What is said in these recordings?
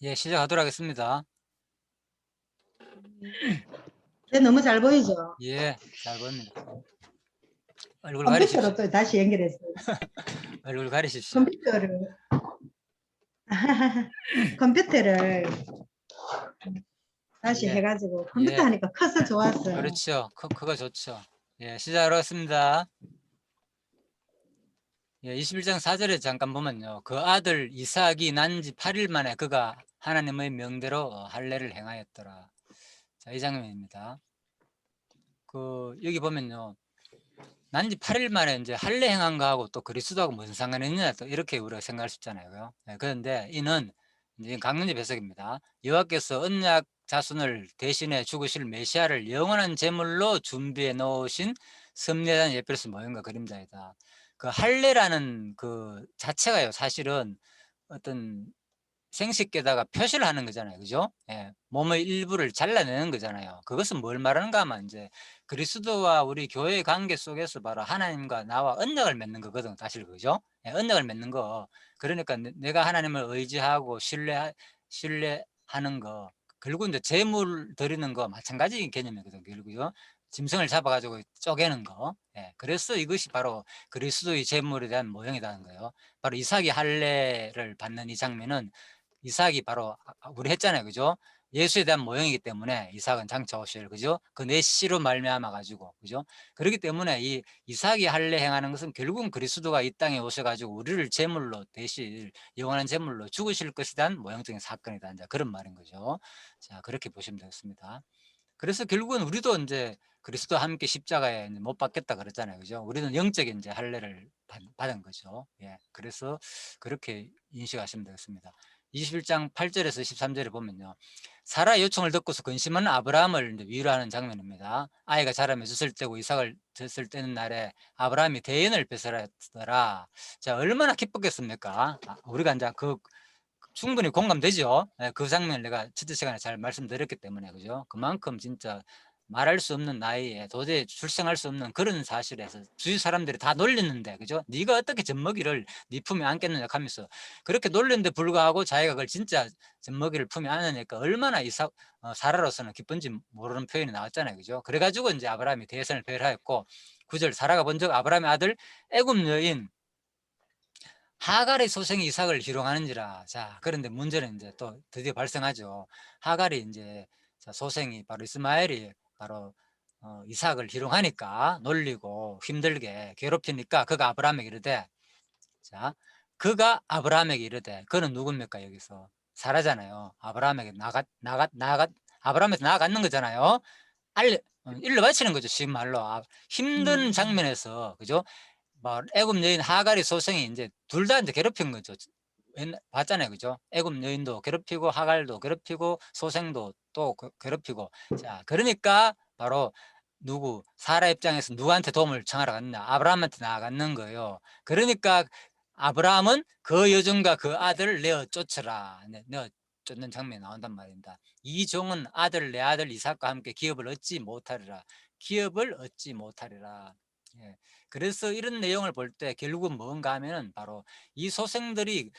예, 시작하도록 하겠습니다. 네, 너무 잘 보이죠? 예, 잘 보입니다. 얼굴 가리십시오. 컴퓨터로 또 다시 연결했어요. 얼굴 가리십시오. 컴퓨터를, 컴퓨터를 다시 예, 해가지고 컴퓨터 예, 하니까 커서 좋았어요. 그렇죠. 그거 좋죠. 예, 시작하도록 하겠습니다. 예, 21장 4절에 잠깐 보면요. 그 아들 이삭이 난 지 8일 만에 그가 하나님의 명대로 할례를 행하였더라. 자, 이 장면입니다. 여기 보면요. 난 지 8일 만에 이제 할례 행한 거하고 또 그리스도하고 무슨 상관이 있느냐 또 이렇게 우리가 생각할 수 있잖아요. 예, 그런데 이는 이제 강론의 배석입니다. 여호와께서 언약 자손을 대신해 죽으실 메시아를 영원한 제물로 준비해 놓으신 섭리한 예표로서 모형과 그림자이다. 그 할례라는 그 자체가요, 사실은 어떤 생식계에다가 표시를 하는 거잖아요. 그죠? 예. 몸의 일부를 잘라내는 거잖아요. 그것은 뭘 말하는가 하면 이제 그리스도와 우리 교회의 관계 속에서 바로 하나님과 나와 언약을 맺는 거거든, 사실. 그죠? 예, 언약을 맺는 거. 그러니까 내가 하나님을 의지하고 신뢰하는 거. 결국 이제 재물 드리는 거 마찬가지 개념이거든, 결국요. 짐승을 잡아가지고 쪼개는 거. 예. 그래서 이것이 바로 그리스도의 재물에 대한 모형이라는 거예요. 바로 이삭이 할례를 받는 이 장면은 이삭이 바로 우리 했잖아요. 그죠? 예수에 대한 모형이기 때문에 이삭은 장차 오실, 그죠? 그 내 씨로 말미암아 가지고, 그죠? 그렇기 때문에 이 이삭이 할례 행하는 것은 결국은 그리스도가 이 땅에 오셔 가지고 우리를 제물로 대실 영원한 제물로 죽으실 것에 대한 모형적인 사건이다. 이제 그런 말인 거죠. 자, 그렇게 보시면 되겠습니다. 그래서 결국은 우리도 이제 그리스도와 함께 십자가에 못 박겠다 그랬잖아요. 그죠? 우리는 영적인 이제 할례를 받은 거죠. 예. 그래서 그렇게 인식하시면 되겠습니다. 21장 8절에서 13절에 보면요. 사라 요청을 듣고서 근심하는 아브라함을 이제 위로하는 장면입니다. 아이가 자라며 젖을 떼고 이삭을 젖을 떼는 날에 아브라함이 대연을 베풀었더라. 자, 얼마나 기뻤겠습니까? 우리가 이제 충분히 공감되죠. 예, 그 장면을 내가 첫째 시간에 잘 말씀드렸기 때문에, 그죠? 그만큼 진짜 말할 수 없는 나이에 도저히 출생할 수 없는 그런 사실에서 주위 사람들이 다 놀렸는데, 그죠? 네가 어떻게 젖먹이를 네 품에 안겠느냐 하면서 그렇게 놀렸는데 불구하고 자기가 그걸 진짜 젖먹이를 품에 안으니까 얼마나 사라로서는 기쁜지 모르는 표현이 나왔잖아요, 그죠? 그래가지고 이제 아브라함이 대선을 배려하였고, 9절 사라가 먼저 아브라함의 아들 애굽 여인 하갈의 소생이 이삭을 희롱하는지라. 자, 그런데 문제는 이제 또 드디어 발생하죠. 하갈이 이제 소생이 바로 이스마엘이 바로 이삭을 희롱하니까 놀리고 힘들게 괴롭히니까 그가 아브라함에게 이르되, 자, 그가 아브라함에게 이르되, 그는 누굽니까? 여기서 사라잖아요. 아브라함에게 아브라함에서 나아갔는 거잖아요. 일러 바치는 거죠, 지금 말로. 힘든 음, 장면에서, 그죠? 애굽 여인 하갈이 소생이 이제 둘 다 이제 괴롭힌 거죠. 봤잖아요, 그죠? 애굽 여인도 괴롭히고 하갈도 괴롭히고 소생도 또 괴롭히고. 자, 그러니까 바로 사라 입장에서 누구한테 도움을 청하러 갔느냐? 아브라함한테 나아갔는 거예요. 그러니까 아브라함은 그 여종과 그 아들을 내어 쫓으라. 내어 쫓는 장면이 나온단 말입니다. 이 종은 내 아들 이삭과 함께 기업을 얻지 못하리라. 기업을 얻지 못하리라. 예. 그래서 이런 내용을 볼 때 결국은 뭔가 하면은 바로 이 소생들이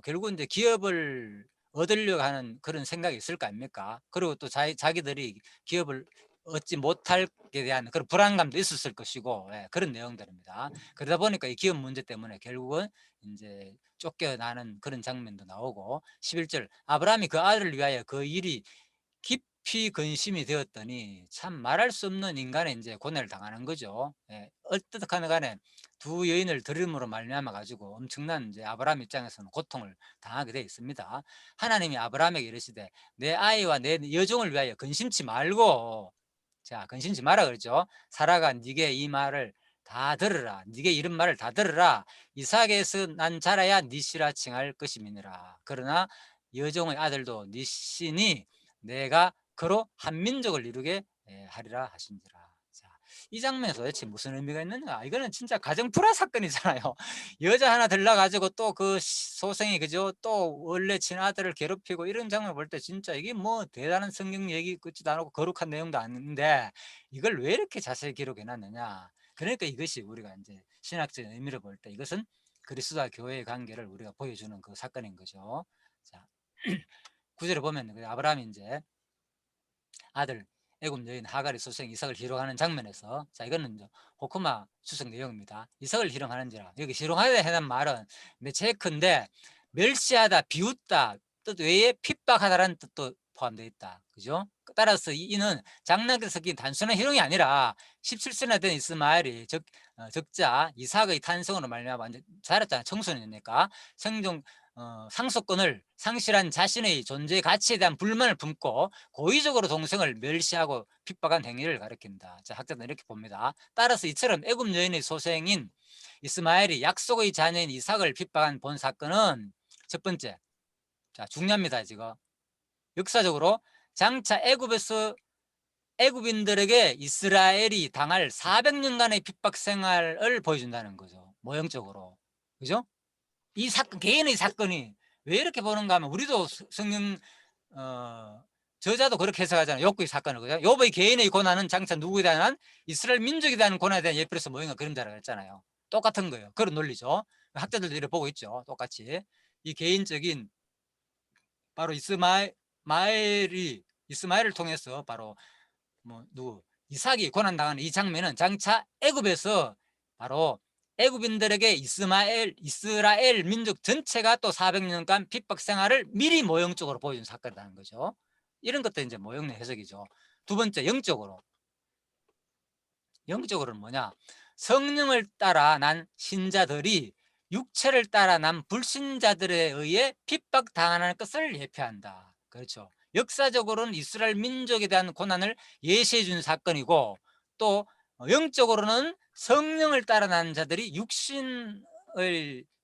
결국은 이제 기업을 얻으려고 하는 그런 생각이 있을 거 아닙니까? 그리고 또 자기들이 기업을 얻지 못할게 대한 그런 불안감도 있었을 것이고, 예, 그런 내용들입니다. 그러다 보니까 이 기업 문제 때문에 결국은 이제 쫓겨나는 그런 장면도 나오고, 11절 아브라함이 그 아들을 위하여 그 일이 깊이 근심이 되었더니 참 말할 수 없는 인간의 이제 고뇌를 당하는 거죠. 예, 어떻든 간에 두 여인을 들음으로 말미암아 가지고 엄청난 이제 아브라함 입장에서는 고통을 당하게 되어 있습니다. 하나님이 아브라함에게 이르시되 내 아이와 내 여종을 위하여 근심치 말고, 자, 근심치 마라 그러죠. 사라가 네게 이 말을 다 들으라. 네게 이런 말을 다 들으라. 이삭에서 난 자라야 네 씨라 칭할 것임이니라. 그러나 여종의 아들도 네 씨니 내가 그로 한 민족을 이루게 하리라 하신지라. 자, 이 장면에서 도대체 무슨 의미가 있느냐? 이거는 진짜 가정 불화 사건이잖아요. 여자 하나 들러가지고 또 그 소생이, 그죠? 또 원래 친아들을 괴롭히고 이런 장면 볼 때 진짜 이게 뭐 대단한 성경 얘기 같지도 않고 거룩한 내용도 아닌데 이걸 왜 이렇게 자세히 기록해 놨느냐? 그러니까 이것이 우리가 이제 신학적인 의미를 볼 때 이것은 그리스도와 교회의 관계를 우리가 보여주는 그 사건인 거죠. 자, 구절에 보면 그 아브라함이 이제 아들 애굽 여인 하갈의 소생 이삭을 희롱하는 장면에서, 자 이거는 이제 호크마 추석 내용입니다. 이삭을 희롱하는지라, 여기 희롱하다 해는 말은 제크인데 멸시하다, 비웃다 뜻 외에 핍박하다라는 뜻도 포함되어 있다. 그죠? 따라서 이는 장난기 섞인 단순한 희롱이 아니라 17세나 된 이스마엘이 적자 이삭의 탄생으로 말미암아 완전 자랐잖아. 청소년이니까 생존 상속권을 상실한 자신의 존재 가치에 대한 불만을 품고 고의적으로 동생을 멸시하고 핍박한 행위를 가리킨다. 자, 학자들은 이렇게 봅니다. 따라서 이처럼 애굽 여인의 소생인 이스마엘이 약속의 자녀인 이삭을 핍박한 본 사건은 첫 번째, 자 중요합니다. 지금 역사적으로 장차 애굽에서 애굽인들에게 이스라엘이 당할 400년간의 핍박 생활을 보여준다는 거죠. 모형적으로. 그죠? 이 사건, 개인의 사건이 왜 이렇게 보는가 하면, 우리도 성경 저자도 그렇게 해석하잖아요. 욥의 사건을. 그죠? 욥의 개인의 고난은 장차 누구에 대한, 이스라엘 민족에 대한 고난에 대한 예표로서 모형과 그림자라고 했잖아요. 똑같은 거예요. 그런 논리죠. 학자들도 이렇게 보고 있죠. 똑같이. 이 개인적인 바로 이스마엘을 통해서 바로 이삭이 고난당하는 이 장면은 장차 애굽에서 바로 애굽인들에게 이스라엘 민족 전체가 또 400년간 핍박 생활을 미리 모형적으로 보여준 사건이라는 거죠. 이런 것도 이제 모형 해석이죠. 두 번째, 영적으로는 뭐냐? 성령을 따라 난 신자들이 육체를 따라 난 불신자들에 의해 핍박당하는 것을 예표한다. 그렇죠. 역사적으로는 이스라엘 민족에 대한 고난을 예시해 준 사건이고, 또 영적으로는 성령을 따라 난 자들이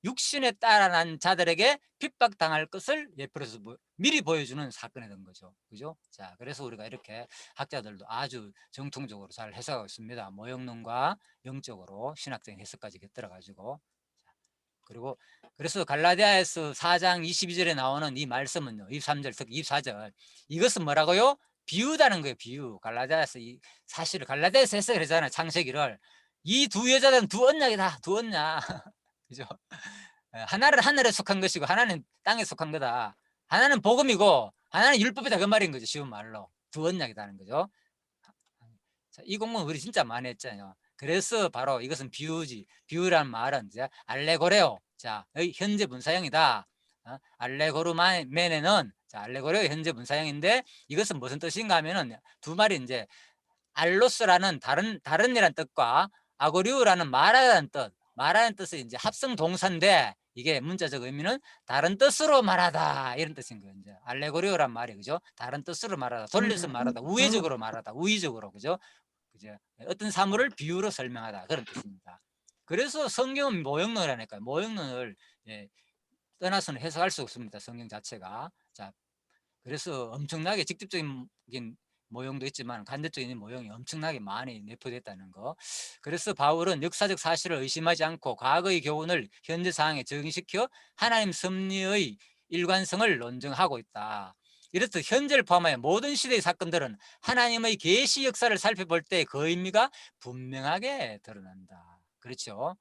육신에 따라 난 자들에게 핍박당할 것을 예표로서 미리 보여주는 사건이 된 거죠. 그죠? 자, 그래서 우리가 이렇게 학자들도 아주 정통적으로 잘 해석하고 있습니다. 모형론과 영적으로 신학적인 해석까지 곁들여 가지고. 그리고 그래서 갈라디아에서 4장 22절에 나오는 이 말씀은요, 23절 특히 24절, 이것은 뭐라고요? 비유다는 거예요. 비유. 갈라디아에서 사실을 갈라디아에서 해석을 하잖아요. 창세기를. 이 두 여자들은 두 언약이다. 두 언약. 그죠? 하나는 하늘에 속한 것이고 하나는 땅에 속한 거다. 하나는 복음이고 하나는 율법이다. 그 말인 거죠. 쉬운 말로. 두 언약이다는 거죠. 자, 이 공부는 우리 진짜 많이 했잖아요. 그래서 바로 이것은 비유지. 비유란 말은 이제 알레고레오. 자, 현재 분사형이다. 알레고르멘에는, 자, 알레고레오 현재 분사형인데, 이것은 무슨 뜻인가 하면은 두 말이 이제 알로스라는 다른이란 뜻과 아고리우라는 말하는 뜻. 말하는 뜻이 이제 합성 동사인데, 이게 문자적 의미는 다른 뜻으로 말하다, 이런 뜻인 거예요. 이제 알레고리오란 말이, 그죠? 다른 뜻으로 말하다, 돌려서 말하다, 우회적으로 말하다, 우의적으로, 그죠? 그죠? 어떤 사물을 비유로 설명하다, 그런 뜻입니다. 그래서 성경은 모형론이라니까요. 모형론을 떠나서는 해석할 수 없습니다. 성경 자체가. 자, 그래서 엄청나게 직접적인 모형도 있지만 간접적인 모형이 엄청나게 많이 내포됐다는 거. 그래서 바울은 역사적 사실을 의심하지 않고 과거의 교훈을 현재 상황에 적용시켜 하나님 섭리의 일관성을 논증하고 있다. 이렇듯 현재를 포함하여 모든 시대의 사건들은 하나님의 계시 역사를 살펴볼 때 그 의미가 분명하게 드러난다. 그렇죠?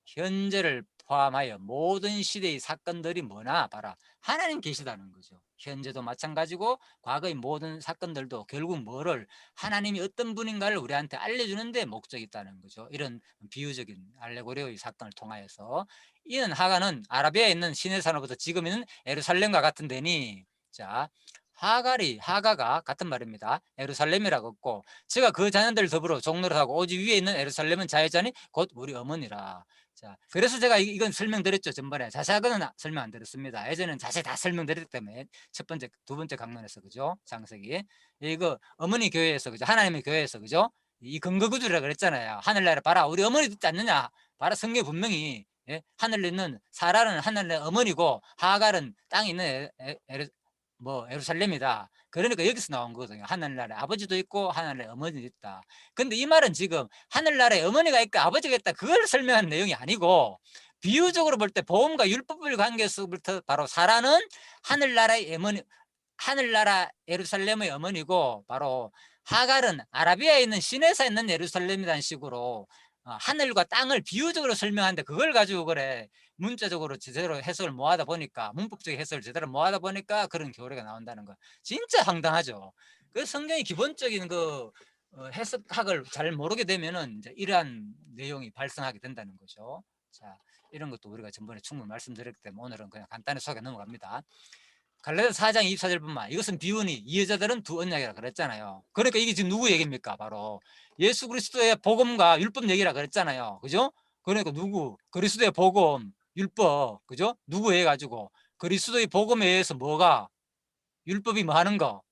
현재를 포함하여 모든 시대의 사건들이 뭐나 봐라, 하나님 계시다는 거죠. 현재도 마찬가지고 과거의 모든 사건들도 결국 뭐를, 하나님이 어떤 분인가를 우리한테 알려주는 데 목적이 있다는 거죠. 이런 비유적인 알레고리의 사건을 통하여서 이는 하가는 아라비아에 있는 시내산으로부터 지금 있는 예루살렘과 같은 데니, 자, 하가가 같은 말입니다. 예루살렘이라고 했고, 제가 그 자녀들 더불어 종로를 하고 오직 위에 있는 예루살렘은 자유자니 곧 우리 어머니라. 자, 그래서 제가 이건 설명드렸죠. 전번에 자세하게는 설명 안 드렸습니다. 예전에는 자세히 다 설명드렸기 때문에 첫 번째, 두 번째 강론에서, 그죠? 창세기. 이거 어머니 교회에서, 그죠? 하나님의 교회에서, 그죠? 이 근거구주라 그랬잖아요. 하늘나라 봐라, 우리 어머니 듣지 않느냐? 봐라, 성경 분명히, 하늘에 있는 사라는 하늘의 어머니고 하갈은 땅에 있는 예루살렘이다. 그러니까 여기서 나온 거거든요. 하늘나라에 아버지도 있고 하늘나라에 어머니도 있다. 근데 이 말은 지금 하늘나라에 어머니가 있고 아버지가 있다, 그걸 설명하는 내용이 아니고, 비유적으로 볼 때 보험과 율법을 관계에서부터 바로 사라는 하늘나라의 어머니, 하늘나라 예루살렘의 어머니고, 바로 하갈은 아라비아에 있는 시내사에 있는 예루살렘이라는 식으로 하늘과 땅을 비유적으로 설명하는데, 그걸 가지고 그래 문자적으로 제대로 해석을 못 하다 보니까, 문법적 해석을 제대로 못 하다 보니까 그런 교리가 나온다는 거. 진짜 황당하죠. 그 성경의 기본적인 그 해석학을 잘 모르게 되면은 이제 이러한 내용이 발생하게 된다는 거죠. 자, 이런 것도 우리가 전번에 충분히 말씀드렸기 때문에 오늘은 그냥 간단히 소개 넘어갑니다. 갈라디아서 4장 24절 보면 이것은 비유니 이 여자들은 두 언약이라 그랬잖아요. 그러니까 이게 지금 누구 얘기입니까? 바로 예수 그리스도의 복음과 율법 얘기라 그랬잖아요. 그죠? 그러니까 누구? 그리스도의 복음, 율법, 그죠? 누구 해가지고 그리스도의 복음에 의해서 뭐가 율법이 뭐 하는 거?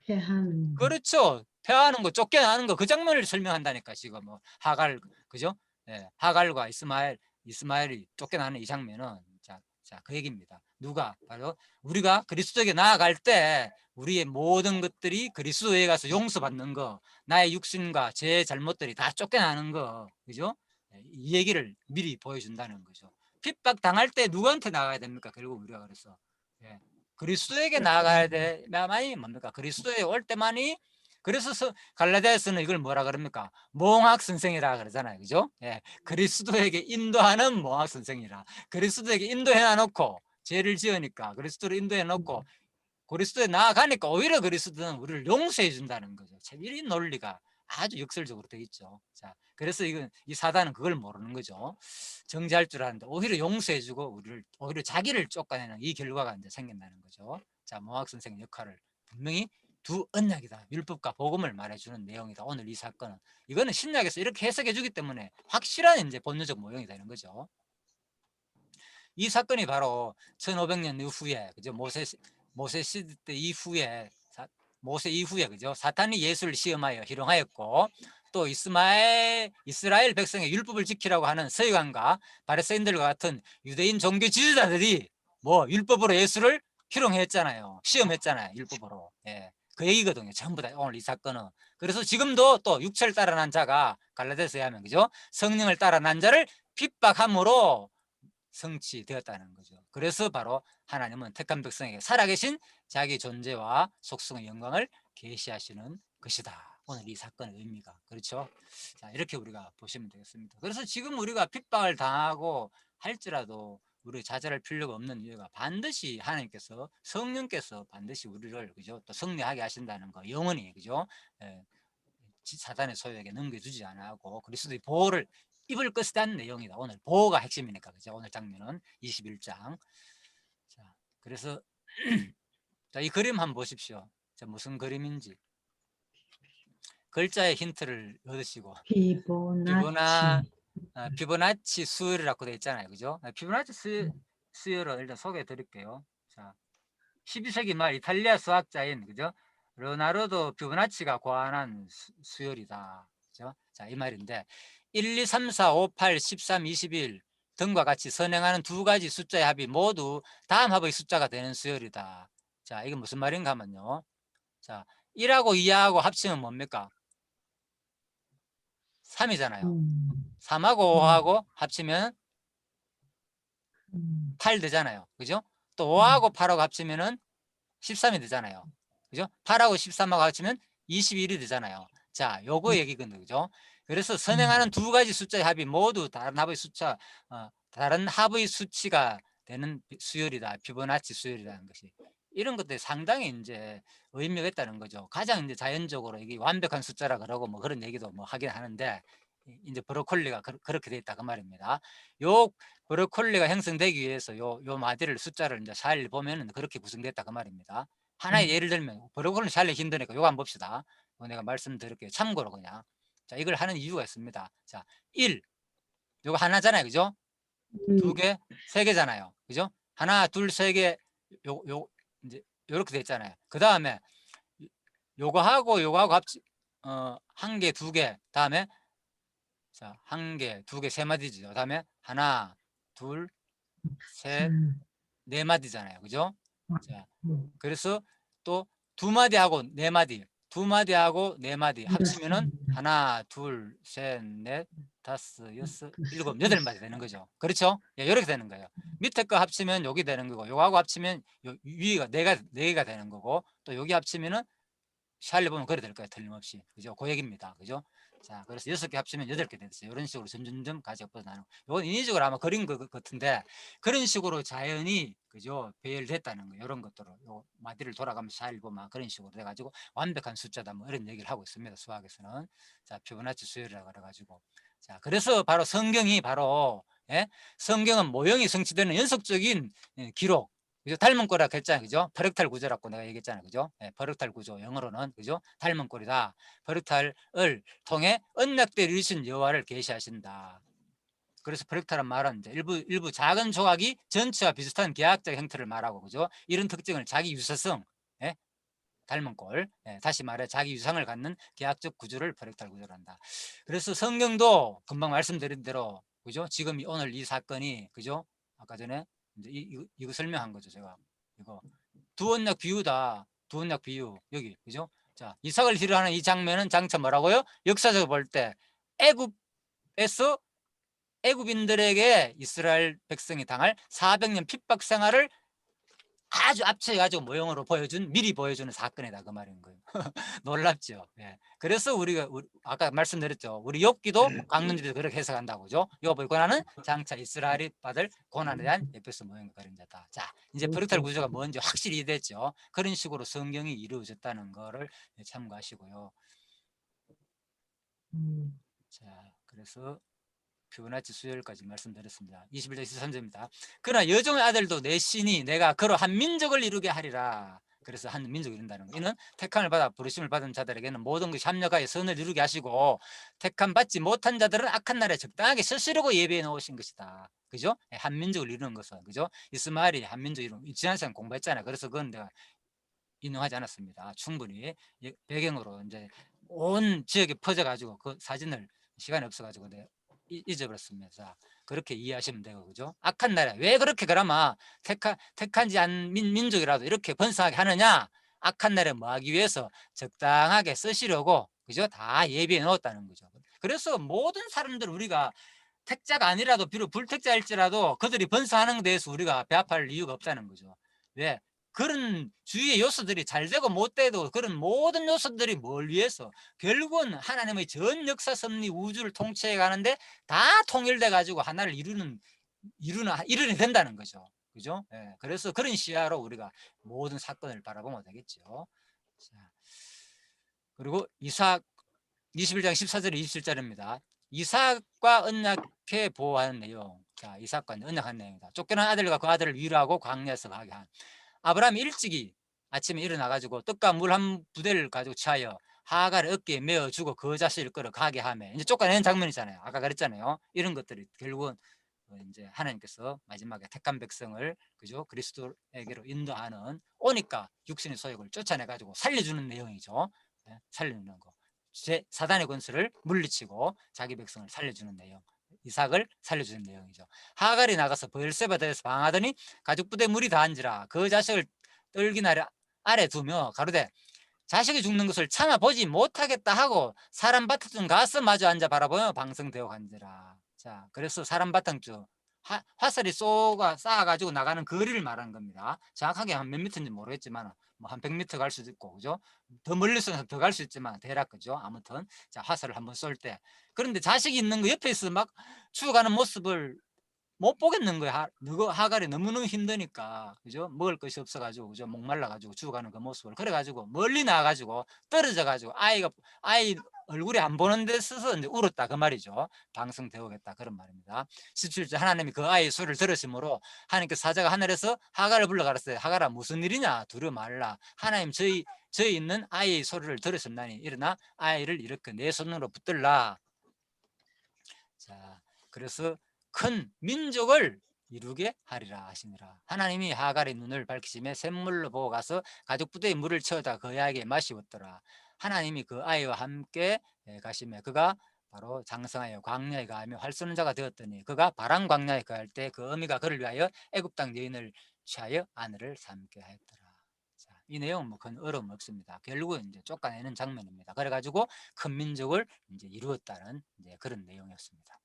패하는 거. 그렇죠. 폐하는 거, 쫓겨나는 거, 그 장면을 설명한다니까 지금 뭐 하갈, 그죠? 예, 하갈과 이스마엘이 쫓겨나는 이 장면은 자, 그 얘기입니다. 누가 바로 우리가 그리스도에게 나아갈 때 우리의 모든 것들이 그리스도에 가서 용서받는 거, 나의 육신과 제 잘못들이 다 쫓겨나는 거, 그죠? 예, 이 얘기를 미리 보여준다는 거죠. 핍박 당할 때 누구한테 나가야 됩니까? 결국 우리가 그래서 예, 그리스도에게 나아가야 돼야만이 뭡니까? 그리스도에 올 때만이. 그래서 갈라디아서는 이걸 뭐라 그럽니까? 몽학 선생이라 그러잖아요. 그죠? 예, 그리스도에게 인도하는 몽학 선생이라. 그리스도에게 인도해 놓고 죄를 지으니까 그리스도를 인도해 놓고 그리스도에 나아가니까 오히려 그리스도는 우리를 용서해 준다는 거죠. 참 이런 논리가 아주 역설적으로 되어 있죠. 자, 그래서 이 사단은 그걸 모르는 거죠. 정죄할 줄 아는데 오히려 용서해 주고 우리를 오히려 자기를 쫓아내는 이 결과가 이제 생긴다는 거죠. 자, 모학 선생 역할을 분명히 두 언약이다. 율법과 복음을 말해주는 내용이다. 오늘 이 사건은 이거는 신약에서 이렇게 해석해 주기 때문에 확실한 이제 본능적 모형이 되는 거죠. 이 사건이 바로 1500년 이후에 그죠? 모세 시대 때 이후에 모세 이후에 그죠? 사탄이 예수를 시험하여 희롱하였고 또 이스라엘 백성의 율법을 지키라고 하는 서기관과 바리새인들과 같은 유대인 종교 지도자들이 뭐 율법으로 예수를 희롱했잖아요. 시험했잖아요. 율법으로. 예. 그 얘기거든요. 전부 다 오늘 이 사건은. 그래서 지금도 또 육체를 따라 난 자가 갈라디아서에 하면 그죠? 성령을 따라 난 자를 핍박함으로 성취되었다는 거죠. 그래서 바로 하나님은 택한 백성에게 살아계신 자기 존재와 속성의 영광을 계시하시는 것이다. 오늘 이 사건의 의미가 그렇죠. 자, 이렇게 우리가 보시면 되겠습니다. 그래서 지금 우리가 핍박을 당하고 할지라도 우리 좌절할 필요가 없는 이유가 반드시 하나님께서 성령께서 반드시 우리를 그죠 또 승리하게 하신다는 거 영원히 그죠 예, 사단의 소유에게 넘겨주지 않고 그리스도의 보호를 입을 것이라는 내용이다. 오늘 보호가 핵심이니까 그죠. 오늘 장면은 21장. 자, 그래서 자, 이 그림 한번 보십시오. 자, 무슨 그림인지 글자의 힌트를 얻으시고 피보나치 수열이라고 되어 있잖아요. 그죠? 피보나치 수열을 일단 소개해 드릴게요. 자, 12세기 말 이탈리아 수학자인 그죠? 레오나르도 피보나치가 고안한 수열이다. 그죠? 자, 이 말인데 1, 2, 3, 4, 5, 8, 13, 21 등과 같이 선행하는 두 가지 숫자의 합이 모두 다음 합의 숫자가 되는 수열이다. 자, 이게 무슨 말인가 하면요. 자, 1하고 2하고 합치면 뭡니까? 3이잖아요. 3하고 5하고 합치면 8 되잖아요. 그죠? 또 5하고 8하고 합치면은 13이 되잖아요. 그죠? 8하고 13하고 합치면 21이 되잖아요. 자, 요거 얘기거든요. 그죠? 그래서 선행하는 두 가지 숫자의 합이 모두 다른 합의 수치가 되는 수열이다. 피보나치 수열이라는 것이. 이런 것들이 상당히 이제 의미가 있다는 거죠. 가장 이제 자연적으로 이게 완벽한 숫자라 그러고 뭐 그런 얘기도 뭐 하긴 하는데 이제 브로콜리가 그렇게 돼 있다 그 말입니다. 요 브로콜리가 형성되기 위해서 요 마디를 숫자를 이제 잘 보면은 그렇게 구성됐다 그 말입니다. 하나의 예를 들면 브로콜리 잘내기 힘드니까 요거 한번 봅시다. 내가 말씀드릴게요. 참고로 그냥. 자, 이걸 하는 이유가 있습니다. 자, 1. 요거 하나잖아요. 그죠? 두 개, 세 개잖아요. 그죠? 하나, 둘, 세 개, 이제 요렇게 돼 있잖아요. 그 다음에 요거하고 한 개, 두 개, 다음에 자, 한 개, 두 개, 세 마디죠. 그 다음에 하나, 둘, 셋, 네 마디잖아요. 그죠? 자, 그래서 또 두 마디하고 네 마디, 두 마디하고 네 마디 합치면은 하나, 둘, 셋, 넷, 다섯, 여섯, 일곱, 여덟 마디 되는 거죠. 그렇죠? 예, 이렇게 되는 거예요. 밑에 거 합치면 여기 되는 거고, 요거하고 합치면 위가 네 개가 되는 거고, 또 여기 합치면은 샬리 보면 그래 될 거예요. 틀림없이. 그죠? 그 얘기입니다. 그죠? 자, 그래서 6개 합치면 8개 됐어요. 이런 식으로 점점점 가지가 뻗어나가는. 이건 인위적으로 아마 그린 것 같은데 그런 식으로 자연이 그죠 배열됐다는 거예요. 이런 것들을 요 마디를 돌아가면서 잘 보면 그런 식으로 돼가지고 완벽한 숫자다 뭐 이런 얘기를 하고 있습니다. 수학에서는. 자, 피보나치 수열이라고 그래가지고. 자, 그래서 바로 성경이 바로 예? 성경은 모형이 성취되는 연속적인 기록. 그죠? 닮은 꼴이라 했잖아요. 그죠? 퍼렉탈 구조라고 내가 얘기했잖아요. 그죠? 예, 퍼렉탈 구조. 영어로는. 그죠? 닮은 꼴이다. 퍼렉탈을 통해 언약대를 이루신 여호와를 계시하신다. 그래서 퍼렉탈한 말은 이제 일부 작은 조각이 전체와 비슷한 계약적 형태를 말하고, 그죠? 이런 특징을 자기 유사성, 예? 닮은 꼴, 예, 다시 말해 자기 유상을 갖는 계약적 구조를 퍼렉탈 구조로 한다. 그래서 성경도 금방 말씀드린 대로, 그죠? 지금 오늘 이 사건이, 그죠? 아까 전에 이제 이거 설명한 거죠, 제가. 이거 두 언약 비유다. 두 언약 비유 여기, 그죠? 자, 이삭을 희롱하는 이 장면은 장차 뭐라고요? 역사적으로 볼 때 애굽에서 애굽인들에게 이스라엘 백성이 당할 400년 핍박 생활을 아주 압축해가지고 모형으로 미리 보여주는 사건이다 그 말인 거예요. 놀랍죠. 예. 그래서 우리가 아까 말씀드렸죠. 우리 욥기도 강론들이 그렇게 해석한다고 죠. 욥의 고난은 장차 이스라엘이 받을 고난에 대한 에베소 모형의 그림자다. 자, 이제 프랙탈 구조가 뭔지 확실히 이해됐죠. 그런 식으로 성경이 이루어졌다는 거를 참고하시고요. 자, 그래서 피보나치 수열까지 말씀드렸습니다. 21절 23절입니다. 그러나 여종의 아들도 내 신이 내가 그로 한 민족을 이루게 하리라. 그래서 한 민족을 이룬다는 거. 이는 택함을 받아 부르심을 받은 자들에게는 모든 것이 합력하여 선을 이루게 하시고 택함 받지 못한 자들은 악한 날에 적당하게 쓰시려고 예비해 놓으신 것이다. 그죠? 한 민족을 이루는 것은, 그죠? 이스마엘이 한 민족 이루는, 지난 시간 공부했잖아요. 그래서 그건 내가 인용하지 않았습니다. 충분히 배경으로 이제 온 지역에 퍼져가지고 그 사진을 시간이 없어가지고 내가 잊어버렸습니다. 자, 그렇게 이해하시면 되고, 그죠? 악한 나라. 왜 그렇게 그러면 택한지 안 민족이라도 이렇게 번성하게 하느냐? 악한 나라에 뭐 하기 위해서 적당하게 쓰시려고, 그죠? 다 예비해 놓았다는 거죠. 그래서 모든 사람들 우리가 택자가 아니라도 비록 불택자일지라도 그들이 번성하는 것에 대해서 우리가 배합할 이유가 없다는 거죠. 왜? 그런 주위의 요소들이 잘 되고 못 돼도 그런 모든 요소들이 뭘 위해서 결국은 하나님의 전 역사 섭리 우주를 통치해 가는데 다 통일돼 가지고 하나를 이루게 된다는 거죠. 그죠? 예, 그래서 그런 시야로 우리가 모든 사건을 바라보면 되겠죠. 자, 그리고 이삭 21장 14절 27절입니다. 이삭과 언약해 보호하는 내용. 자, 이삭과 언약한 내용이다. 쫓겨난 아들과 그 아들을 위로하고 광야에서 가게 한. 아브라함이 일찍이 아침에 일어나가지고 떡과 물 한 부대를 가지고 취하여 하갈의 어깨에 메어주고 그 자식을 끌어 가게 하며 이제 쫓아내는 장면이잖아요. 아까 그랬잖아요. 이런 것들이 결국은 이제 하나님께서 마지막에 택한 백성을 그죠 그리스도에게로 인도하는 오니까 육신의 소욕을 쫓아내가지고 살려주는 내용이죠. 네, 살려주는 거. 사단의 권세를 물리치고 자기 백성을 살려주는 내용. 이삭을 살려주는 내용이죠. 하갈이 나가서 브엘세바에 대해서 방하더니 가죽 부대 물이 다한지라 그 자식을 떨긴 아래 두며 가로되 자식이 죽는 것을 참아보지 못하겠다 하고 사람 밭에 가서 마주 앉아 바라보며 방성되어 간지라. 자, 그래서 사람 바탕쪽 화살이 쌓아가지고 나가는 거리를 말하는 겁니다. 정확하게 한 몇 미터인지 모르겠지만 뭐 한 100m 갈 수도 있고, 그죠? 더 멀리서 더 갈 수 있지만 대략, 그죠? 아무튼 자, 화살을 한번 쏠 때 그런데 자식이 있는 거 옆에 있어 막 죽어가는 모습을 못 보겠는 거야. 하갈이 너무너무 힘드니까, 그죠? 먹을 것이 없어가지고, 그죠? 목말라가지고 죽어가는 그 모습을. 그래가지고, 멀리 나가가지고, 떨어져가지고, 아이 얼굴이 안 보는 데 서서 이제 울었다. 그 말이죠. 방성되오겠다. 그런 말입니다. 17절 하나님이 그 아이의 소리를 들으심으로 하나님께 사자가 하늘에서 하갈을 불러가랬어요. 하갈아, 무슨 일이냐? 두려워 말라. 하나님, 저희 있는 아이의 소리를 들으셨나니, 일어나 아이를 이렇게 내 손으로 붙들라. 자, 그래서 큰 민족을 이루게 하리라 하시니라. 하나님이 하갈의 눈을 밝히심에 샘물로 보고 가서 가죽부대에 물을 채워다 그 아이에게 마시웠더라. 하나님이 그 아이와 함께 가심에 그가 바로 장성하여 광야에 가하며 활쏘는 자가 되었더니 그가 바람 광야에 거할 때 그 어미가 그를 위하여 애굽 땅 여인을 취하여 아내를 삼게 하였더라. 자, 이 내용은 뭐 큰 어려움 없습니다. 결국은 이제 쫓아내는 장면입니다. 그래가지고 큰 민족을 이제 이루었다는 이제 그런 내용이었습니다.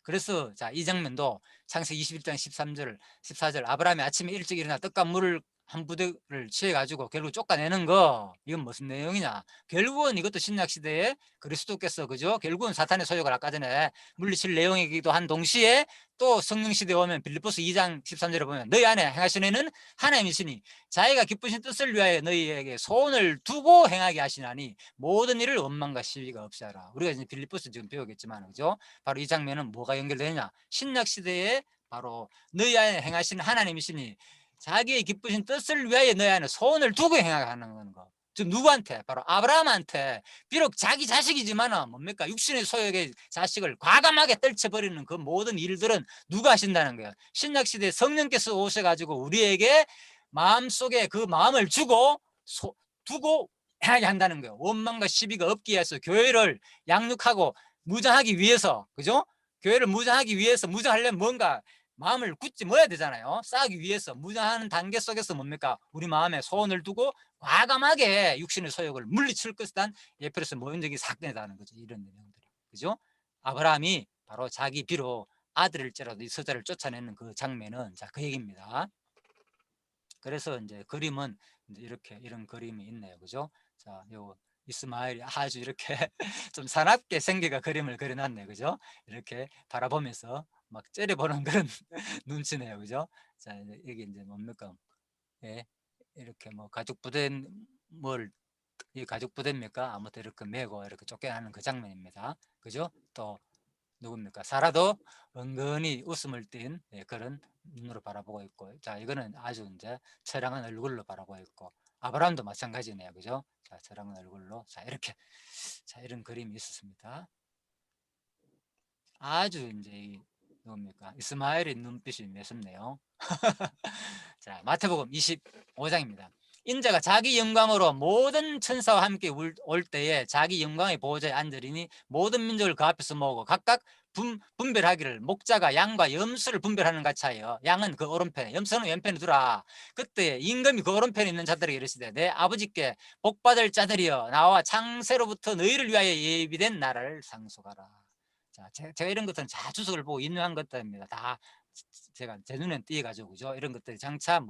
그래서 자, 이 장면도 창세기 21장 13절 14절 아브라함이 아침에 일찍 일어나 떡과 물을 한 부대를 취해 가지고 결국 쫓아내는 거, 이건 무슨 내용이냐? 결국은 이것도 신약 시대에 그리스도께서, 그죠? 결국은 사탄의 소욕을 아까 전에 물리칠 내용이기도 한 동시에 또 성령 시대에 오면 빌립보서 2장 13절에 보면 너희 안에 행하시는 이는 하나님이시니 자기가 기쁘신 뜻을 위하여 너희에게 소원을 두고 행하게 하시나니 모든 일을 원망과 시비가 없이 하라. 우리가 이제 빌립보서 지금 배우겠지만, 그죠? 바로 이 장면은 뭐가 연결되느냐? 신약 시대에 바로 너희 안에 행하시는 하나님이시니 자기의 기쁘신 뜻을 위하여 너희 안에 소원을 두고 행하는 거. 즉 누구한테? 바로 아브라함한테. 비록 자기 자식이지만 뭡니까? 육신의 소욕의 자식을 과감하게 떨쳐버리는 그 모든 일들은 누가 하신다는 거예요? 신약시대에 성령께서 오셔가지고 우리에게 마음속에 그 마음을 주고 두고 하게 한다는 거예요. 원망과 시비가 없게 해서 교회를 양육하고 무장하기 위해서, 그죠? 교회를 무장하기 위해서, 무장하려면 뭔가 마음을 굳지 모아야 되잖아요. 쌓기 위해서 무장하는 단계 속에서 뭡니까? 우리 마음에 소원을 두고 과감하게 육신의 소욕을 물리칠 것이란 에페소서 모형적인 사건이라는 거죠. 이런 내용들이, 그죠? 아브라함이 바로 자기 비로 아들일지라도 이 서자를 쫓아내는 그 장면은 자, 그 얘기입니다. 그래서 이제 그림은 이제 이렇게 이런 그림이 있네요, 그죠? 자, 요 이스마엘이 아주 이렇게 좀 사납게 생기가 그림을 그려놨네요, 그죠? 이렇게 바라보면서 막 째려보는 그런 눈치네요, 그죠? 자, 이게 이제 뭡니까? 예, 이렇게 뭐 가죽 부대인 이 가죽 부대입니까? 아무튼 이렇게 메고 이렇게 쫓겨나는 그 장면입니다, 그죠? 또 누굽니까? 사라도 은근히 웃음을 띤 그런 눈으로 바라보고 있고, 자, 이거는 아주 이제 처량한 얼굴로 바라보고 있고, 아브라함도 마찬가지네요, 그죠? 자, 처량한 얼굴로, 자, 이렇게, 자, 이런 그림이 있었습니다. 아주 이제 누굽니까? 이스마엘의 눈빛이 매섭네요. 자, 마태복음 25장입니다. 인자가 자기 영광으로 모든 천사와 함께 올 때에 자기 영광의 보호자에 앉으리니 모든 민족을 그 앞에서 모으고 각각 분별하기를 목자가 양과 염소를 분별하는 같이 하여 양은 그 오른편에 염소는 왼편에 두라. 그때 임금이 그 오른편에 있는 자들에게 이르시되 내 아버지께 복받을 자들이여 나와 창세로부터 너희를 위하여 예비된 나라를 상속하라. 자, 제가 이런 것들은 자주석을 보고 인용한 것들입니다. 다 제가 제 눈에 띄어가지고, 그죠? 이런 것들이 장차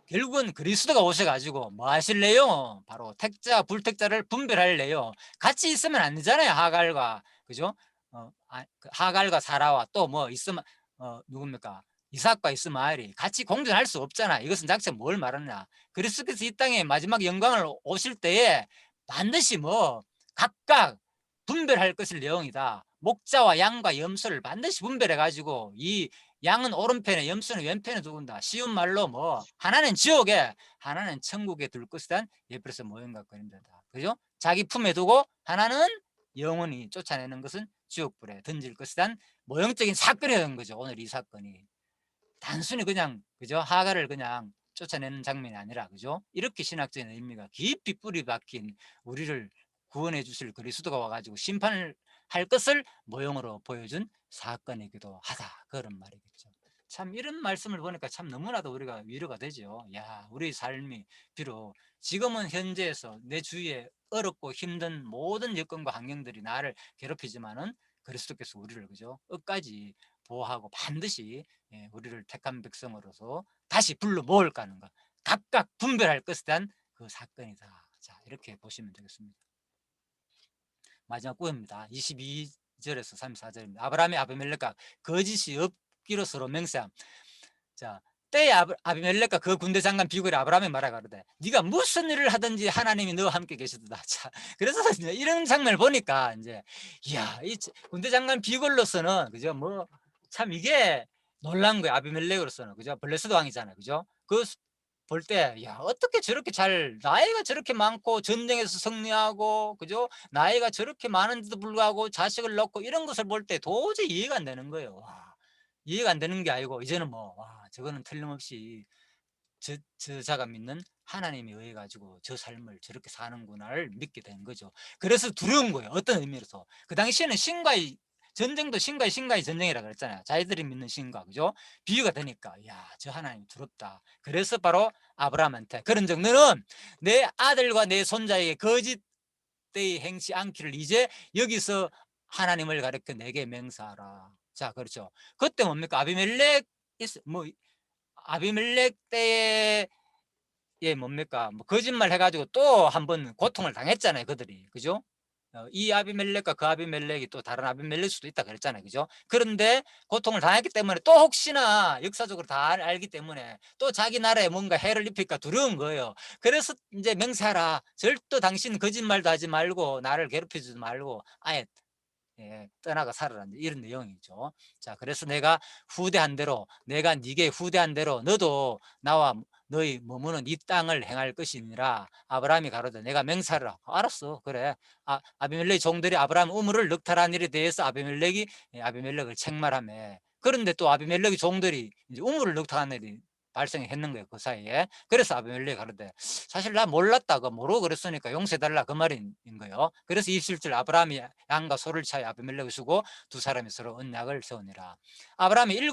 결국은 그리스도가 오셔가지고 뭐 하실래요? 바로 택자 불택자를 분별할래요. 같이 있으면 안 되잖아요, 하갈과, 그죠? 하갈과 사라와 또 뭐 있으면 누굽니까? 이삭과 이스마엘이 같이 공존할 수 없잖아. 이것은 장차 뭘 말하느냐? 그리스도께서 이 땅에 마지막 영광을 오실 때에 반드시 각각 분별할 것을 내용이다. 목자와 양과 염소를 반드시 분별해 가지고 이 양은 오른편에 염소는 왼편에 두는다. 쉬운 말로 하나는 지옥에 하나는 천국에 둘 것이란 예표에서 모형과 그림자다. 그죠? 자기 품에 두고 하나는 영원히 쫓아내는 것은 지옥불에 던질 것이란 모형적인 사건이라는 거죠. 오늘 이 사건이 단순히 그냥, 그죠? 하갈을 그냥 쫓아내는 장면이 아니라, 그죠? 이렇게 신학적인 의미가 깊이 뿌리 박힌 우리를 구원해 주실 그리스도가 와가지고 심판을 할 것을 모형으로 보여준 사건이기도 하다, 그런 말이겠죠. 참 이런 말씀을 보니까 참 너무나도 우리가 위로가 되죠. 야, 우리 삶이 비록 지금은 현재에서 내 주위에 어렵고 힘든 모든 여건과 환경들이 나를 괴롭히지만은 그리스도께서 우리를, 그죠? 끝까지 보호하고 반드시 우리를 택한 백성으로서 다시 불러 모을까 하는 것, 각각 분별할 것에 대한 그 사건이다. 자, 이렇게 보시면 되겠습니다. 마지막 구입니다. 22절에서 34절입니다. 아브라함이 아비멜렉과 거짓이 없기로 서로 맹세함. 자, 때에 아비멜렉과 그 군대 장관 비굴이 아브라함이 말하가로되 네가 무슨 일을 하든지 하나님이 너와 함께 계시도다. 자, 그래서 이런 장면을 보니까 이제 이 군대 장관 비굴로서는, 그죠? 참 이게 놀란 거예요. 아비멜렉으로서는, 그죠? 블레스드 왕이잖아요, 그죠? 그 볼 때, 어떻게 저렇게 나이가 저렇게 많고 전쟁에서 승리하고, 그죠? 나이가 저렇게 많은데도 불구하고 자식을 낳고 이런 것을 볼 때 도저히 이해가 안 되는 거예요. 와, 이해가 안 되는 게 아니고 이제는 저거는 틀림없이 저자가 믿는 하나님에 의해 가지고 저 삶을 저렇게 사는구나를 믿게 된 거죠. 그래서 두려운 거예요. 어떤 의미로서 그 당시에는 신과의 전쟁도 신과의 전쟁이라 그랬잖아요. 자기들이 믿는 신과, 그죠? 비유가 되니까 저 하나님 두렵다. 그래서 바로 아브라함한테 그런 적 너는 내 아들과 내 손자에게 거짓되이 행치 않기를 이제 여기서 하나님을 가르쳐 내게 맹세하라. 자, 그렇죠. 그때 뭡니까? 아비멜렉 아비멜렉 때에 뭡니까? 뭐 거짓말 해가지고 또 한 번 고통을 당했잖아요, 그들이. 그죠? 이 아비멜렉과 그 아비멜렉이 또 다른 아비멜렉일 수도 있다 그랬잖아요. 그죠? 그런데 고통을 당했기 때문에 또 혹시나 역사적으로 다 알기 때문에 또 자기 나라에 뭔가 해를 입힐까 두려운 거예요. 그래서 이제 맹세하라. 절대 당신 거짓말도 하지 말고 나를 괴롭히지 말고 아예 떠나가 살아라. 이런 내용이죠. 자, 그래서 내가 후대한 대로, 내가 네게 후대한 대로 너도 나와 너희 머무는 이 땅을 행할 것이니라. 아브라함이 가로되 내가 맹세하라. 알았어, 그래. 아비멜렉 종들이 아브라함 우물을 넉탈한 일에 대해서 아비멜렉을 책말하며, 그런데 또 아비멜렉 종들이 이제 우물을 넉탈한 일이 발생했는 거예요, 그 사이에. 그래서 아비멜렉이 가로되 사실 나 몰랐다, 그 모르고 그랬으니까 용서해달라, 그 말인 거예요. 그래서 27절 아브라함이 양과 소를 차에 아비멜렉을 쓰고 두 사람이 서로 언약을 세우니라. 아브라함이 7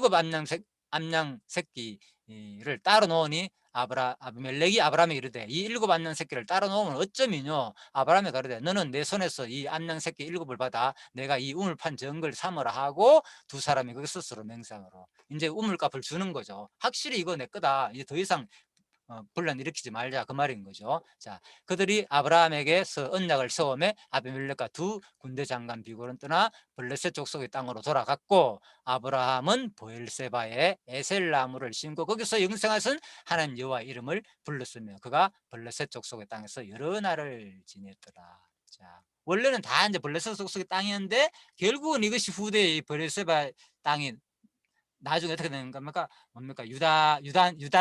암양 새끼를 따로 놓으니 아비멜렉이 아브라함에 이르되 이 7 암양 새끼를 따로 놓으면 어쩌면요, 아브라함이 가로되 너는 내 손에서 이 암양 새끼 7을 받아 내가 이 우물 판 정글 삼으라 하고 두 사람이 그 스스로 맹상으로 이제 우물값을 주는 거죠. 확실히 이거 내 거다, 이제 더 이상 분란 일으키지 말자, 그 말인 거죠. 자, 그들이 아브라함에게서 언약을 세우며 아비멜렉과 두 군대 장관 비굴은 떠나 블레셋 족속의 땅으로 돌아갔고, 아브라함은 보엘세바에 에셀 나무를 심고 거기서 영생하신 하나님 여호와 이름을 불렀으며 그가 블레셋 족속의 땅에서 여러 날을 지냈더라. 자, 원래는 다 이제 블레셋 족속의 땅이었는데 결국은 이것이 후대의 보엘세바 땅이 나중에 어떻게 되는 겁니까? 뭡니까? 유다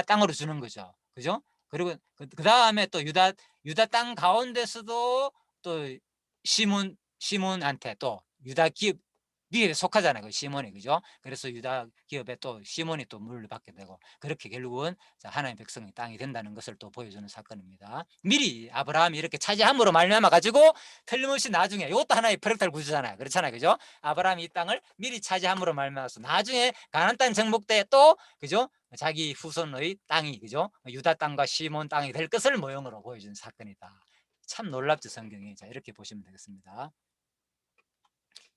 땅으로 주는 거죠. 그죠? 그리고 그 다음에 또 유다 땅 가운데서도 또 시몬한테 또 유다 기업에 속하잖아요, 그 시몬이. 그죠? 그래서 유다 기업에 또 시몬이 또 물을 받게 되고, 그렇게 결국은 하나님의 백성이 땅이 된다는 것을 또 보여주는 사건입니다. 미리 아브라함이 이렇게 차지함으로 말미암아 가지고 틀림없이 나중에 이것도 하나의 프랙탈 구조잖아요. 그렇잖아요. 그죠? 아브라함이 이 땅을 미리 차지함으로 말미암아서 나중에 가나안 땅 정복 때 또, 그죠? 자기 후손의 땅이, 그죠? 유다 땅과 시몬 땅이 될 것을 모형으로 보여준 사건이다. 참 놀랍죠, 성경이. 자, 이렇게 보시면 되겠습니다.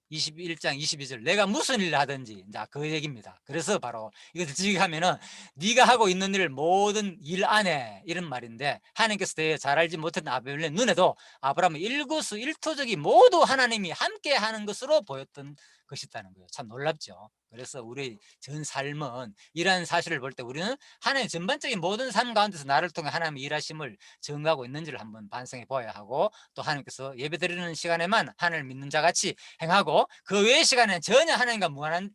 21장 22절 내가 무슨 일을 하든지, 자, 그 얘기입니다. 그래서 바로 이것을 지적하면은 네가 하고 있는 일 모든 일 안에, 이런 말인데, 하나님께서 대해 잘 알지 못했던 아비멜렉 눈에도 아브라함의 일거수일투족이 모두 하나님이 함께 하는 것으로 보였던 것이었다는 거예요. 참 놀랍죠. 그래서 우리 전 삶은 이러한 사실을 볼 때 우리는 하나님 전반적인 모든 삶 가운데서 나를 통해 하나님의 일하심을 증거하고 있는지를 한번 반성해 보아야 하고, 또 하나님께서 예배드리는 시간에만 하나님을 믿는 자같이 행하고 그 외의 시간에는 전혀 하나님과 무관한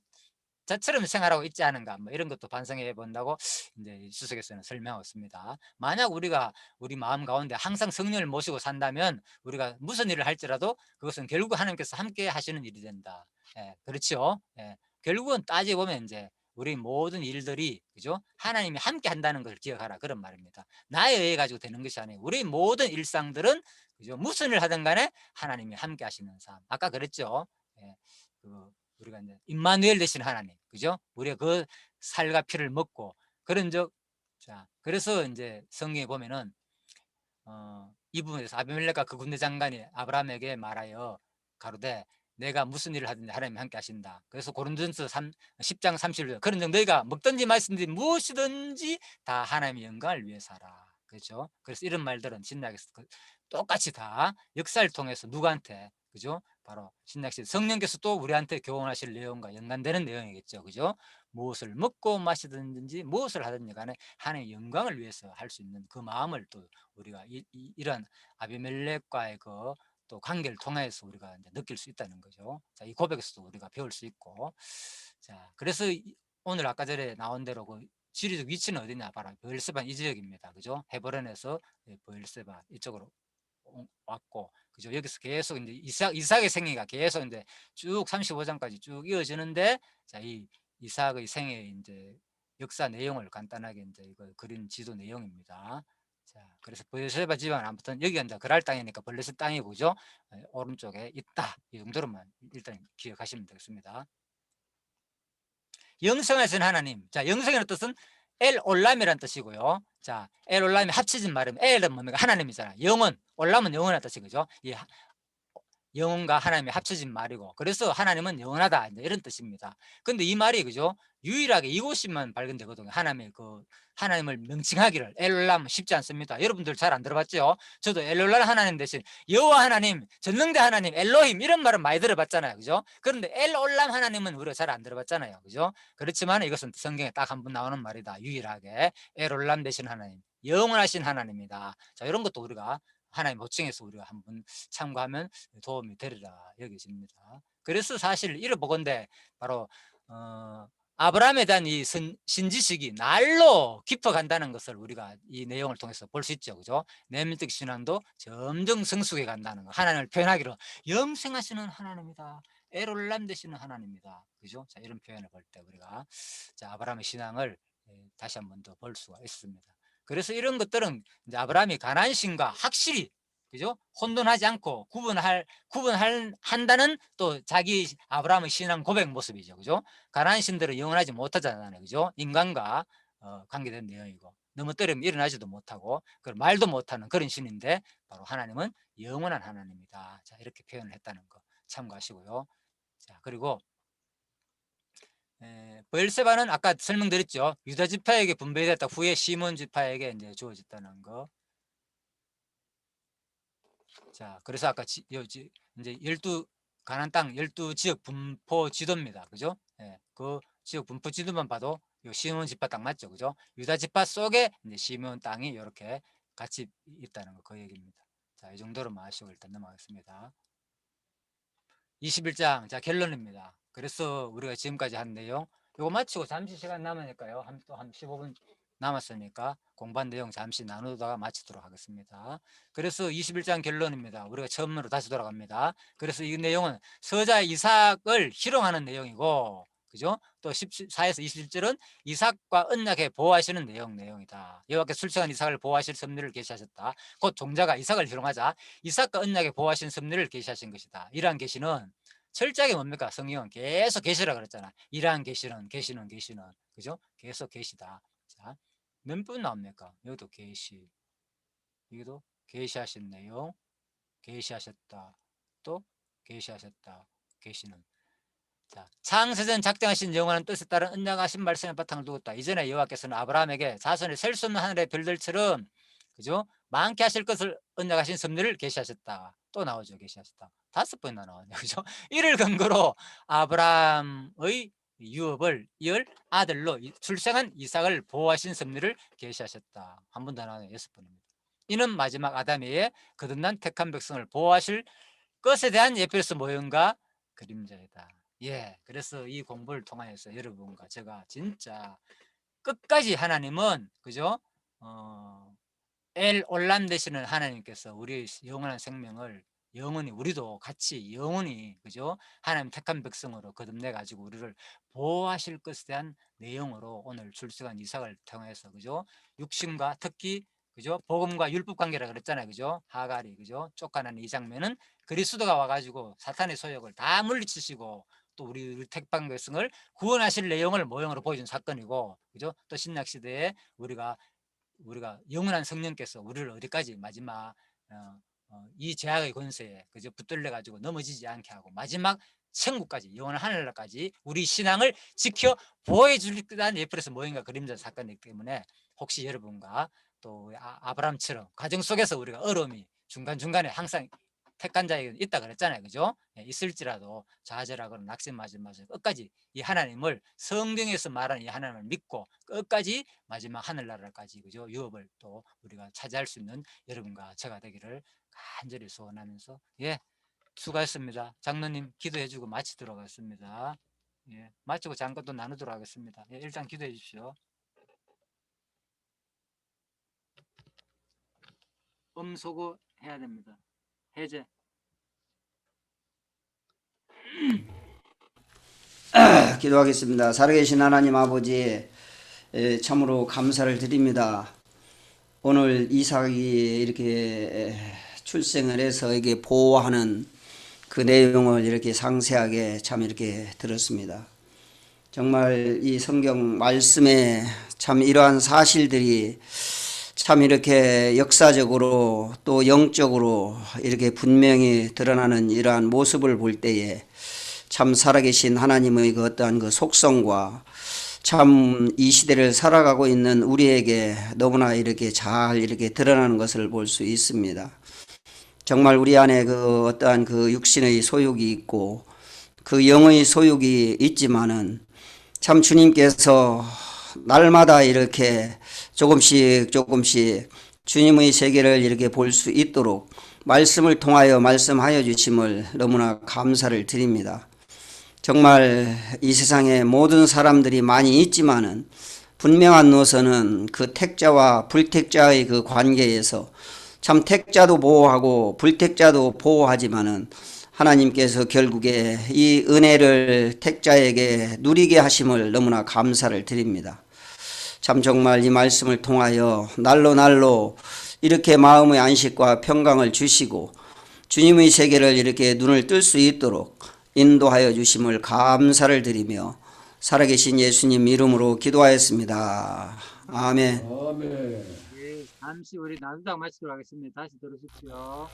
자처럼 생활하고 있지 않은가, 뭐 이런 것도 반성해 본다고 이제 수석에서는 설명하고 있습니다. 만약 우리가 우리 마음 가운데 항상 성령을 모시고 산다면 우리가 무슨 일을 할지라도 그것은 결국 하나님께서 함께 하시는 일이 된다. 그렇죠. 결국은 따지고 보면 이제 우리 모든 일들이, 그죠? 하나님이 함께 한다는 것을 기억하라, 그런 말입니다. 나에 의해 가지고 되는 것이 아니에요. 우리 모든 일상들은, 그죠? 무슨 일을 하든 간에 하나님이 함께 하시는 삶. 아까 그랬죠. 우리가 이제 임마누엘 되신 하나님, 그죠? 우리가 그 살과 피를 먹고 그런 적. 자, 그래서 이제 성경에 보면은 이 부분에서 아비멜렉과 그 군대 장관이 아브라함에게 말하여 가로되 내가 무슨 일을 하든지 하나님이 함께 하신다. 그래서 고린도전서 10장 30절 그런 적 너희가 먹든지 마시든지 무엇이든지 다 하나님의 영광을 위해서 하라. 그렇죠? 그래서 이런 말들은 신약에서 똑같이 다 역사를 통해서 누구한테, 그죠? 바로 신약시 성령께서 또 우리한테 교훈하실 내용과 연관되는 내용이겠죠. 그죠? 무엇을 먹고 마시든지 무엇을 하든지 간에 하나님의 영광을 위해서 할 수 있는 그 마음을 또 우리가 이런 아비멜렉과의 그 또 관계를 통해서 우리가 이제 느낄 수 있다는 거죠. 자, 이 고백에서도 우리가 배울 수 있고. 자, 그래서 오늘 아까 전에 나온 대로 그 지리적 위치는 어디냐? 바로 브엘세바 이 지역입니다. 그죠? 헤브론에서 브엘세바 이쪽으로 왔고, 그죠? 여기서 계속 이제 이삭의 생애가 계속 이제 쭉 35장까지 쭉 이어지는데, 자, 이 이삭의 생애 이제 역사 내용을 간단하게 이제 이거 그린 지도 내용입니다. 자, 그래서 브엘세바 지방은 아무튼 여기가 이제 그랄 땅이니까 블레셋 땅이고, 그죠? 오른쪽에 있다, 이 정도로만 일단 기억하시면 되겠습니다. 영생하신 하나님. 자, 영생이라는 뜻은 엘 올람이라는 뜻이고요. 자, 엘 올람이 합쳐진 말은 엘은 뭡니까? 하나님이잖아. 영원, 올람은 영원한 뜻이죠. 영혼과 하나님이 합쳐진 말이고, 그래서 하나님은 영원하다 이런 뜻입니다. 근데 이 말이 그죠, 유일하게 이곳이만 발견되거든요. 하나님을 명칭하기를 엘올람 쉽지 않습니다. 여러분들 잘 안 들어봤죠? 저도 엘올람 하나님 대신 여호와 하나님, 전능대 하나님, 엘로힘 이런 말은 많이 들어봤잖아요. 그죠? 그런데 엘올람 하나님은 우리가 잘 안 들어봤잖아요. 그죠? 그렇지만 이것은 성경에 딱 한 번 나오는 말이다. 유일하게 엘올람 되신 하나님, 영원하신 하나님이다. 자, 이런 것도 우리가 하나님 호칭해서 우리가 한번 참고하면 도움이 되리라 여겨집니다. 그래서 사실 이를 보건대 바로 아브라함에 대한 이 신지식이 날로 깊어간다는 것을 우리가 이 내용을 통해서 볼 수 있죠. 그죠? 내면적 신앙도 점점 성숙해 간다는 거. 하나님을 표현하기로 영생하시는 하나님이다. 에롤람 되시는 하나님이다. 그죠? 자, 이런 표현을 볼 때 우리가 자, 아브라함의 신앙을 다시 한 번 더 볼 수가 있습니다. 그래서 이런 것들은 이제 아브라함이 가나안 신과 확실히 그죠? 혼돈하지 않고 구분한다는 또 자기 아브라함의 신앙 고백 모습이죠. 그죠? 가나안 신들은 영원하지 못하잖아요. 그죠? 인간과 관계된 내용이고 넘어뜨리면 일어나지도 못하고 말도 못하는 그런 신인데 바로 하나님은 영원한 하나님이다. 자, 이렇게 표현을 했다는 거 참고하시고요. 자, 그리고 브엘세바는 아까 설명드렸죠. 유다 지파에게 분배됐다 후에 시몬 지파에게 이제 주어졌다는 거. 자, 그래서 아까 이제 12 가나안 땅 12지역 분포 지도입니다. 그죠? 예, 그 지역 분포 지도만 봐도 요 시몬 지파 땅 맞죠? 그죠? 유다 지파 속에 이제 시몬 땅이 이렇게 같이 있다는 거 그 얘기입니다. 자, 이 정도로만 아시고 일단 넘어가겠습니다. 21장 자, 결론입니다. 그래서 우리가 지금까지 한 내용 이거 마치고 잠시 시간 남으니까요. 또 한 15분 남았으니까 공부한 내용 잠시 나누다가 마치도록 하겠습니다. 그래서 21장 결론입니다. 우리가 처음으로 다시 돌아갑니다. 그래서 이 내용은 서자 이삭을 희롱하는 내용이고, 그죠? 또 14에서 27절은 이삭과 언약에 보호하시는 내용이다. 여호와께서 출생한 이삭을 보호하실 섭리를 계시하셨다. 곧 종자가 이삭을 희롱하자 이삭과 언약에 보호하신 섭리를 계시하신 것이다. 이러한 계시는 철저하게 뭡니까? 성경은 계속 계시라 그랬잖아. 이러한 계시는 그죠? 계속 계시다. 자, 몇 분 나옵니까? 여기도 계시, 여기도 계시하신 내용, 계시하셨다, 또 계시하셨다, 계시는. 자, 창세전 작정하신 영원한 뜻에 따른 언약하신 말씀의 바탕을 두었다. 이전에 여호와께서는 아브라함에게 자손이 셀 수 없는 하늘의 별들처럼 그죠? 많게 하실 것을 언약하신 섭리를 계시하셨다. 또 나오죠. 계시하셨다. 5번이나 나오네요. 그죠? 이를 근거로 아브라함의 유업을 이을 아들로 출생한 이삭을 보호하신 섭리를 계시하셨다. 한 번 더 나오네요. 6번입니다. 이는 마지막 아담의 거듭난 택한 백성을 보호하실 것에 대한 예표로서 모형과 그림자이다. 예, 그래서 이 공부를 통하여서 여러분과 제가 진짜 끝까지 하나님은 그죠? 엘 올람 되시는 하나님께서 우리의 영원한 생명을 영원히 우리도 같이 영원히 그죠? 하나님 택한 백성으로 거듭내 가지고 우리를 보호하실 것에 대한 내용으로 오늘 출석한 이삭을 통해서 그죠? 육신과 특히 그죠? 복음과 율법 관계라 그랬잖아요. 그죠? 하갈이 그죠? 쫓아내는 이 장면은 그리스도가 와 가지고 사탄의 소욕을 다 물리치시고 또 우리 택한 백성을 구원하실 내용을 모형으로 보여준 사건이고 그죠? 또 신약 시대에 우리가 영원한 성령께서 우리를 어디까지 마지막 이 죄악의 권세에 그저 붙들려 가지고 넘어지지 않게 하고 마지막 천국까지 영원한 하늘나라까지 우리 신앙을 지켜 보호해줄 듯한 예표로서 모형과 그림자 사건이기 때문에 혹시 여러분과 또 아브라함처럼 가정 속에서 우리가 어려움이 중간중간에 항상 택한 자에게 있다 그랬잖아요. 그죠? 예, 있을지라도 좌절하거나 낙심하지 마세요. 끝까지 이 하나님을 성경에서 말하는 이 하나님을 믿고 끝까지 마지막 하늘나라까지 그죠? 유업을 또 우리가 차지할 수 있는 여러분과 제가 되기를 간절히 소원하면서 예, 수고하셨습니다. 장로님 기도해주고 마치도록 하겠습니다. 예, 마치고 잠깐 또 나누도록 하겠습니다. 예, 일단 기도해 주십시오. 음소거 해야 됩니다. 해제. 기도하겠습니다. 살아계신 하나님 아버지, 참으로 감사를 드립니다. 오늘 이삭이 이렇게 출생을 해서 이게 보호하는 그 내용을 이렇게 상세하게 참 이렇게 들었습니다. 정말 이 성경 말씀에 참 이러한 사실들이 참 이렇게 역사적으로 또 영적으로 이렇게 분명히 드러나는 이러한 모습을 볼 때에 참 살아계신 하나님의 그 어떠한 그 속성과 참 이 시대를 살아가고 있는 우리에게 너무나 이렇게 잘 이렇게 드러나는 것을 볼 수 있습니다. 정말 우리 안에 그 어떠한 그 육신의 소욕이 있고 그 영의 소욕이 있지만은 참 주님께서 날마다 이렇게 조금씩 주님의 세계를 이렇게 볼 수 있도록 말씀을 통하여 말씀하여 주심을 너무나 감사를 드립니다. 정말 이 세상에 모든 사람들이 많이 있지만은 분명한 노선은 그 택자와 불택자의 그 관계에서 참 택자도 보호하고 불택자도 보호하지만은 하나님께서 결국에 이 은혜를 택자에게 누리게 하심을 너무나 감사를 드립니다. 참 정말 이 말씀을 통하여 날로 이렇게 마음의 안식과 평강을 주시고 주님의 세계를 이렇게 눈을 뜰 수 있도록 인도하여 주심을 감사를 드리며 살아계신 예수님 이름으로 기도하였습니다. 아멘. 예, 잠시 우리 나누다 마치도록 하겠습니다. 다시 들으십시오.